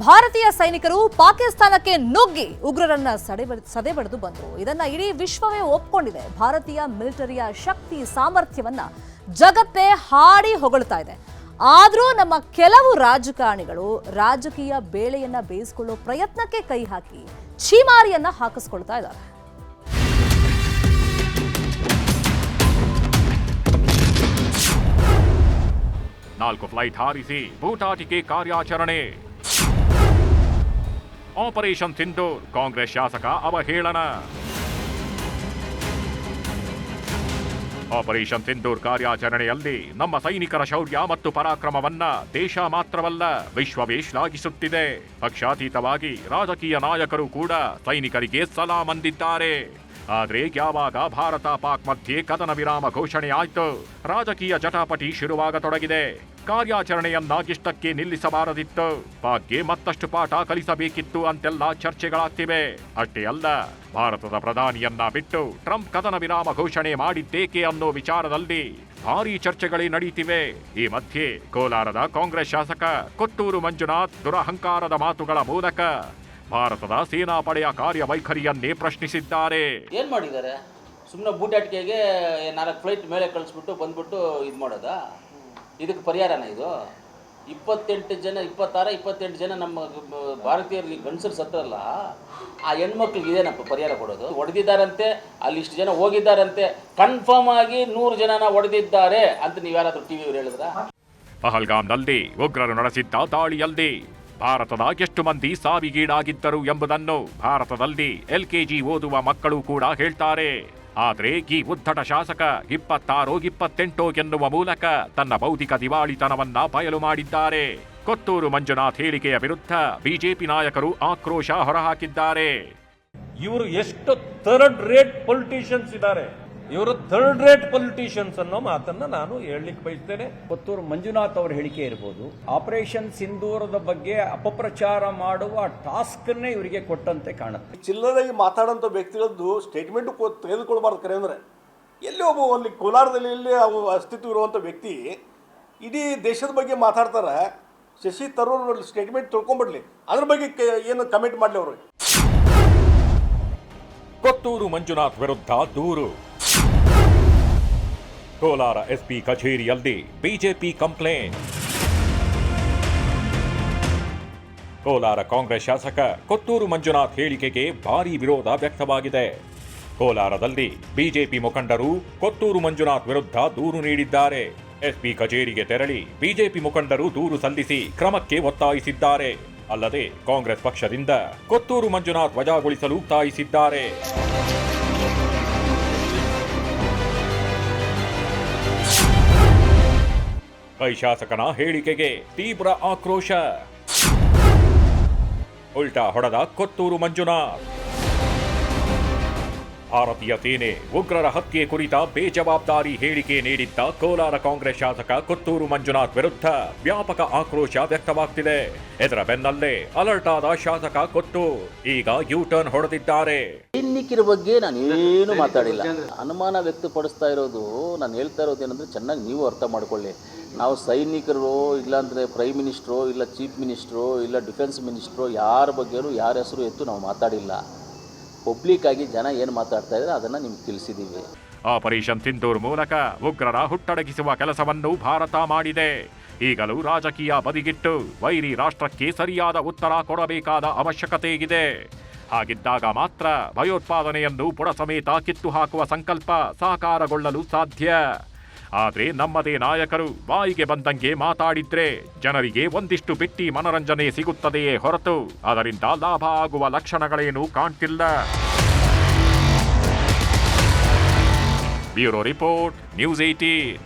ಭಾರತೀಯ ಸೈನಿಕರು ಪಾಕಿಸ್ತಾನಕ್ಕೆ ನುಗ್ಗಿ ಉಗ್ರರನ್ನ ಸದೆಬಡಿದು ಬಂದರು. ಇದನ್ನ ಇಡೀ ವಿಶ್ವವೇ ಒಪ್ಪಿಕೊಂಡಿದೆ. ಭಾರತೀಯ ಮಿಲಿಟರಿಯ ಶಕ್ತಿ ಸಾಮರ್ಥ್ಯವನ್ನ ಜಗತ್ತೇ ಹಾಡಿ ಹೊಗಳ್ತಾ ಇದೆ. ಆದರೂ ನಮ್ಮ ಕೆಲವು ರಾಜಕಾರಣಿಗಳು ರಾಜಕೀಯ ಬೇಳೆಯನ್ನ ಬೇಯಿಸಿಕೊಳ್ಳೋ ಪ್ರಯತ್ನಕ್ಕೆ ಕೈ ಹಾಕಿ ಛೀಮಾರಿಯನ್ನ ಹಾಕಿಸ್ಕೊಳ್ತಾ ಇದ್ದಾರೆ. ನಾಲ್ಕು ಫ್ಲೈಟ್ ಹಾರಿಸಿ ಬೂಟಾಟಿಕೆ ಕಾರ್ಯಾಚರಣೆ. ಆಪರೇಷನ್ ಸಿಂಧೂರ್ ಕಾಂಗ್ರೆಸ್ ಶಾಸಕ ಅವಹೇಳನ. ಆಪರೇಷನ್ ಸಿಂಧೂರ್ ಕಾರ್ಯಾಚರಣೆಯಲ್ಲಿ ನಮ್ಮ ಸೈನಿಕರ ಶೌರ್ಯ ಮತ್ತು ಪರಾಕ್ರಮವನ್ನ ದೇಶ ಮಾತ್ರವಲ್ಲ ವಿಶ್ವವೇ ಶ್ಲಾಘಿಸುತ್ತಿದೆ. ಪಕ್ಷಾತೀತವಾಗಿ ರಾಜಕೀಯ ನಾಯಕರು ಕೂಡ ಸೈನಿಕರಿಗೆ ಸಲಾಂ ಅಂದಿದ್ದಾರೆ. ಆದ್ರೆ ಯಾವಾಗ ಭಾರತ ಪಾಕ್ ಮಧ್ಯೆ ಕದನ ವಿರಾಮ ಘೋಷಣೆ ಆಯ್ತು, ರಾಜಕೀಯ ಜಟಾಪಟಿ ಶುರುವಾಗತೊಡಗಿದೆ. ಕಾರ್ಯಾಚರಣೆಯನ್ನಾಗಿಷ್ಟಕ್ಕೆ ನಿಲ್ಲಿಸಬಾರದಿತ್ತು, ಪಾಕ್ಗೆ ಮತ್ತಷ್ಟು ಪಾಠ ಕಲಿಸಬೇಕಿತ್ತು ಅಂತೆಲ್ಲ ಚರ್ಚೆಗಳಾಗ್ತಿವೆ. ಅಷ್ಟೇ ಅಲ್ಲ, ಭಾರತದ ಪ್ರಧಾನಿಯನ್ನ ಬಿಟ್ಟು ಟ್ರಂಪ್ ಕದನ ವಿರಾಮ ಘೋಷಣೆ ಮಾಡಿದ್ದೇಕೆ ಅನ್ನೋ ವಿಚಾರದಲ್ಲಿ ಭಾರೀ ಚರ್ಚೆಗಳೇ ನಡೀತಿವೆ. ಈ ಮಧ್ಯೆ ಕೋಲಾರದ ಕಾಂಗ್ರೆಸ್ ಶಾಸಕ ಕೊತ್ತೂರು ಮಂಜುನಾಥ್ ದುರಹಂಕಾರದ ಮಾತುಗಳ ಮೂಲಕ ಭಾರತದ ಸೇನಾಪಡೆಯ ಕಾರ್ಯವೈಖರಿಯನ್ನೇ ಪ್ರಶ್ನಿಸಿದ್ದಾರೆ. ಏನ್ ಮಾಡಿದ್ದಾರೆ? ಸುಮ್ಮನೆ ಬೂಟಾಟಿಕೆಗೆ 4 ಫ್ಲೈಟ್ ಮೇಲೆ ಕಳಿಸ್ಬಿಟ್ಟು ಬಂದ್ಬಿಟ್ಟು ಇದು ಮಾಡೋದಾ? ಇದಕ್ಕೆ ಪರಿಹಾರನ ಇದು? 27 ಜನ ನಮ್ಮ ಭಾರತೀಯರಿಗೆ ಗಂಡಸರು ಸತ್ತರಲ್ಲ, ಆ ಹೆಣ್ಮಕ್ಳಿಗೆ ಇದೇನಪ್ಪ ಪರಿಹಾರ ಕೊಡೋದು? ಹೊಡೆದಿದ್ದಾರಂತೆ, ಅಲ್ಲಿ ಇಷ್ಟು ಜನ ಹೋಗಿದ್ದಾರಂತೆ, ಕನ್ಫರ್ಮ್ ಆಗಿ 100 ಜನನ ಹೊಡೆದಿದ್ದಾರೆ ಅಂತ ನೀವ್ಯಾರಾದ್ರೂ ಟಿವಿಯವರು ಹೇಳಿದ್ರ? ಪಹಲ್ಗಾಮ್ನಲ್ಲಿ ಉಗ್ರರು ನಡೆಸಿದ್ದ ದಾಳಿಯಲ್ಲಿ ಭಾರತದ ಎಷ್ಟು ಮಂದಿ ಸಾವಿಗೀಡಾಗಿದ್ದರು ಎಂಬುದನ್ನು ಭಾರತದಲ್ಲಿ LKG ಓದುವ ಮಕ್ಕಳು ಕೂಡ ಹೇಳ್ತಾರೆ. ಆದ್ರೆ ಈ ಉದ್ದಟ ಶಾಸಕ 26 28 ಎನ್ನುವ ಮೂಲಕ ತನ್ನ ಬೌದ್ಧಿಕ ದಿವಾಳಿತನವನ್ನ ಬಯಲು ಮಾಡಿದ್ದಾರೆ. ಕೊತ್ತೂರು ಮಂಜುನಾಥ್ ಹೇಳಿಕೆಯ ವಿರುದ್ಧ ಬಿಜೆಪಿ ನಾಯಕರು ಆಕ್ರೋಶ ಹೊರಹಾಕಿದ್ದಾರೆ. ಇವರು ಎಷ್ಟು ಥರ್ಡ್ ರೇಟ್ ಪೊಲಿಟಿಷಿಯನ್ಸ್ ಇದ್ದಾರೆ, ಇವರು ಥರ್ಡ್ ರೇಟ್ ಪೊಲಿಟಿಷಿಯನ್ಸ್ ಅನ್ನೋ ಮಾತನ್ನ ನಾನು ಹೇಳಲಿಕ್ಕೆ ಬಯಸ್ತೇನೆ. ಕೊತ್ತೂರು ಮಂಜುನಾಥ್ ಅವರ ಹೇಳಿಕೆ ಇರಬಹುದು, ಆಪರೇಷನ್ ಸಿಂಧೂರದ ಬಗ್ಗೆ ಅಪಪ್ರಚಾರ ಮಾಡುವ ಟಾಸ್ಕ್ನ್ನೇ ಇವರಿಗೆ ಕೊಟ್ಟಂತೆ ಕಾಣುತ್ತೆ. ಚಿಲ್ಲರೆಗೆ ಮಾತಾಡೋಂಥ ವ್ಯಕ್ತಿಗಳದ್ದು ಸ್ಟೇಟ್ಮೆಂಟ್ ತೆಗೆದುಕೊಳ್ಬಾರ್ದು. ಕರೆ ಅಂದರೆ ಎಲ್ಲಿ ಅಲ್ಲಿ ಕೋಲಾರದಲ್ಲಿ ಎಲ್ಲಿ ಅಸ್ತಿತ್ವ ಇರುವಂಥ ವ್ಯಕ್ತಿ ಇಡೀ ದೇಶದ ಬಗ್ಗೆ ಮಾತಾಡ್ತಾರೆ. ಶಶಿ ತರೂರ್ ಸ್ಟೇಟ್ಮೆಂಟ್ ತಿಳ್ಕೊಂಡ್ಬಿಡ್ಲಿ, ಅದ್ರ ಬಗ್ಗೆ ಏನು ಕಮೆಂಟ್ ಮಾಡಲಿ ಅವರು. ಕೊತ್ತೂರು ಮಂಜುನಾಥ್ ವಿರುದ್ಧ ದೂರು. ಕೋಲಾರ SP ಕಚೇರಿಯಲ್ಲಿ ಬಿಜೆಪಿ ಕಂಪ್ಲೇಂಟ್. ಕೋಲಾರ ಕಾಂಗ್ರೆಸ್ ಶಾಸಕ ಕೊತ್ತೂರು ಮಂಜುನಾಥ್ ಹೇಳಿಕೆಗೆ ಭಾರೀ ವಿರೋಧ ವ್ಯಕ್ತವಾಗಿದೆ. ಕೋಲಾರದಲ್ಲಿ ಬಿಜೆಪಿ ಮುಖಂಡರು ಕೊತ್ತೂರು ಮಂಜುನಾಥ್ ವಿರುದ್ಧ ದೂರು ನೀಡಿದ್ದಾರೆ. SP ಕಚೇರಿಗೆ ತೆರಳಿ ಬಿಜೆಪಿ ಮುಖಂಡರು ದೂರು ಸಲ್ಲಿಸಿ ಕ್ರಮಕ್ಕೆ ಒತ್ತಾಯಿಸಿದ್ದಾರೆ. ಅಲ್ಲದೆ ಕಾಂಗ್ರೆಸ್ ಪಕ್ಷದಿಂದ ಕೊತ್ತೂರು ಮಂಜುನಾಥ್ ವಜಾಗೊಳಿಸಲು ಒತ್ತಾಯಿಸಿದ್ದಾರೆ. ಕೈ ಶಾಸಕನ ಹೇಳಿಕೆಗೆ ತೀವ್ರ ಆಕ್ರೋಶ. ಉಲ್ಟಾ ಹೊಡೆದ ಕೊತ್ತೂರು ಮಂಜುನಾಥ್. ಭಾರತೀಯ ಸೇನೆ ಉಗ್ರರ ಹತ್ಯೆ ಕುರಿತ ಬೇಜವಾಬ್ದಾರಿ ಹೇಳಿಕೆ ನೀಡಿದ್ದ ಕೋಲಾರ ಕಾಂಗ್ರೆಸ್ ಶಾಸಕ ಕೊತ್ತೂರು ಮಂಜುನಾಥ್ ವಿರುದ್ಧ ವ್ಯಾಪಕ ಆಕ್ರೋಶ ವ್ಯಕ್ತವಾಗ್ತಿದೆ. ಇದರ ಬೆನ್ನಲ್ಲೇ ಅಲರ್ಟ್ ಆದ ಶಾಸಕ ಕೊತ್ತೂರು ಈಗ ಯೂ-ಟರ್ನ್ ಹೊಡೆದಿದ್ದಾರೆ. ಸೈನಿಕರ ಬಗ್ಗೆ ನಾನು ಏನು ಮಾತಾಡಿಲ್ಲ. ಅನುಮಾನ ವ್ಯಕ್ತಪಡಿಸ್ತಾ ಇರೋದು, ನಾನು ಹೇಳ್ತಾ ಇರೋದು ಏನಂದ್ರೆ ಚೆನ್ನಾಗಿ ನೀವು ಅರ್ಥ ಮಾಡ್ಕೊಳ್ಳಿ. ನಾವು ಸೈನಿಕರು, ಇಲ್ಲಾಂದರೆ ಪ್ರೈಮ್ ಮಿನಿಸ್ಟ್ರು, ಇಲ್ಲ ಚೀಫ್ ಮಿನಿಸ್ಟ್ರು, ಇಲ್ಲ ಡಿಫೆನ್ಸ್ ಮಿನಿಸ್ಟ್ರು, ಯಾರ ಬಗ್ಗೆಯೂ ಯಾರ ಹೆಸರು ಎತ್ತು ನಾವು ಮಾತಾಡಿಲ್ಲ. ಪಬ್ಲಿಕ್ ಆಗಿ ಜನ ಏನು ಮಾತಾಡ್ತಾ ಇದ್ದಾರೆ ಅದನ್ನು ನಿಮ್ಗೆ ತಿಳಿಸಿದ್ದೀವಿ. ಆಪರೇಷನ್ ಸಿಂಧೂರ್ ಮೂಲಕ ಉಗ್ರರ ಹುಟ್ಟಡಗಿಸುವ ಕೆಲಸವನ್ನು ಭಾರತ ಮಾಡಿದೆ. ಈಗಲೂ ರಾಜಕೀಯ ಬದಿಗಿಟ್ಟು ವೈರಿ ರಾಷ್ಟ್ರಕ್ಕೆ ಸರಿಯಾದ ಉತ್ತರ ಕೊಡಬೇಕಾದ ಅವಶ್ಯಕತೆ ಇದೆ. ಹಾಗಿದ್ದಾಗ ಮಾತ್ರ ಭಯೋತ್ಪಾದನೆಯನ್ನು ಬುಡ ಸಮೇತ ಕಿತ್ತು ಹಾಕುವ ಸಂಕಲ್ಪ ಸಾಕಾರಗೊಳ್ಳಲು ಸಾಧ್ಯ. ಆದ್ರೆ ನಮ್ಮದೇ ನಾಯಕರು ಬಾಯಿಗೆ ಬಂದಂಗೆ ಮಾತಾಡಿದ್ರೆ ಜನರಿಗೆ ಒಂದಿಷ್ಟು ಬಿಟ್ಟಿ ಮನರಂಜನೆ ಸಿಗುತ್ತದೆಯೇ ಹೊರತು ಅದರಿಂದ ಲಾಭ ಆಗುವ ಲಕ್ಷಣಗಳೇನೂ ಕಾಣ್ತಿಲ್ಲ. Bureau report, news 18.